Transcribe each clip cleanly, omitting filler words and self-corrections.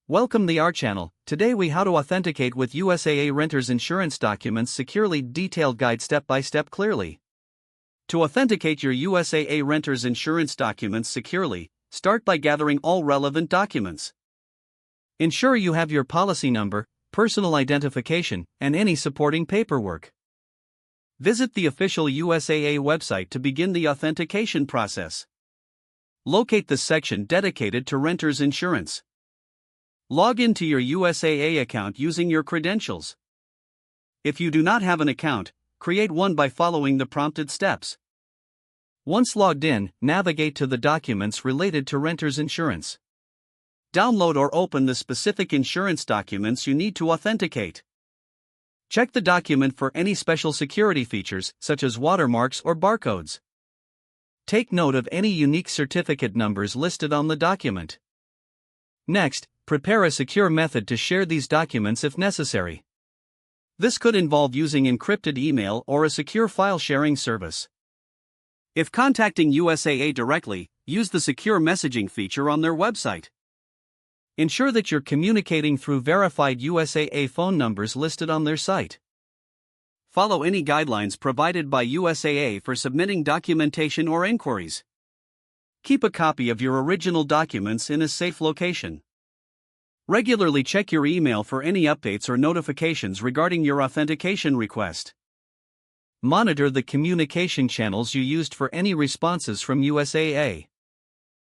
Welcome to our channel. Today we how to authenticate with USAA renters insurance documents securely. Detailed guide step by step clearly. To authenticate your USAA renters insurance documents securely, start by gathering all relevant documents. Ensure you have your policy number, personal identification, and any supporting paperwork. Visit the official USAA website to begin the authentication process. Locate the section dedicated to renters insurance. Log into your USAA account using your credentials. If you do not have an account, create one by following the prompted steps. Once logged in, navigate to the documents related to renters insurance. Download or open the specific insurance documents you need to authenticate. Check the document for any special security features, such as watermarks or barcodes. Take note of any unique certificate numbers listed on the document. Next, prepare a secure method to share these documents if necessary. This could involve using encrypted email or a secure file sharing service. If contacting USAA directly, use the secure messaging feature on their website. Ensure that you're communicating through verified USAA phone numbers listed on their site. Follow any guidelines provided by USAA for submitting documentation or inquiries. Keep a copy of your original documents in a safe location. Regularly check your email for any updates or notifications regarding your authentication request. Monitor the communication channels you used for any responses from USAA.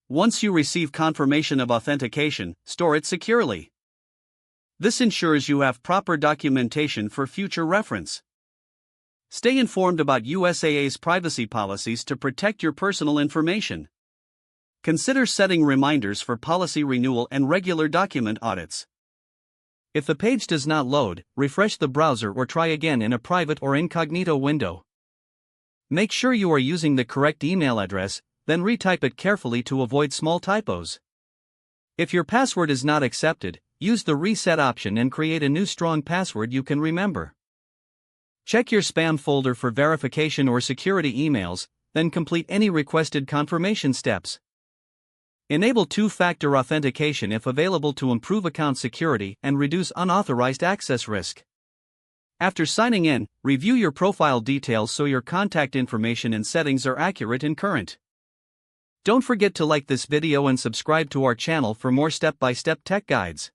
Once you receive confirmation of authentication, store it securely. This ensures you have proper documentation for future reference. Stay informed about USAA's privacy policies to protect your personal information. Consider setting reminders for policy renewal and regular document audits. If the page does not load, refresh the browser or try again in a private or incognito window. Make sure you are using the correct email address, then retype it carefully to avoid small typos. If your password is not accepted, use the reset option and create a new strong password you can remember. Check your spam folder for verification or security emails, then complete any requested confirmation steps. Enable two-factor authentication if available to improve account security and reduce unauthorized access risk. After signing in, review your profile details so your contact information and settings are accurate and current. Don't forget to like this video and subscribe to our channel for more step-by-step tech guides.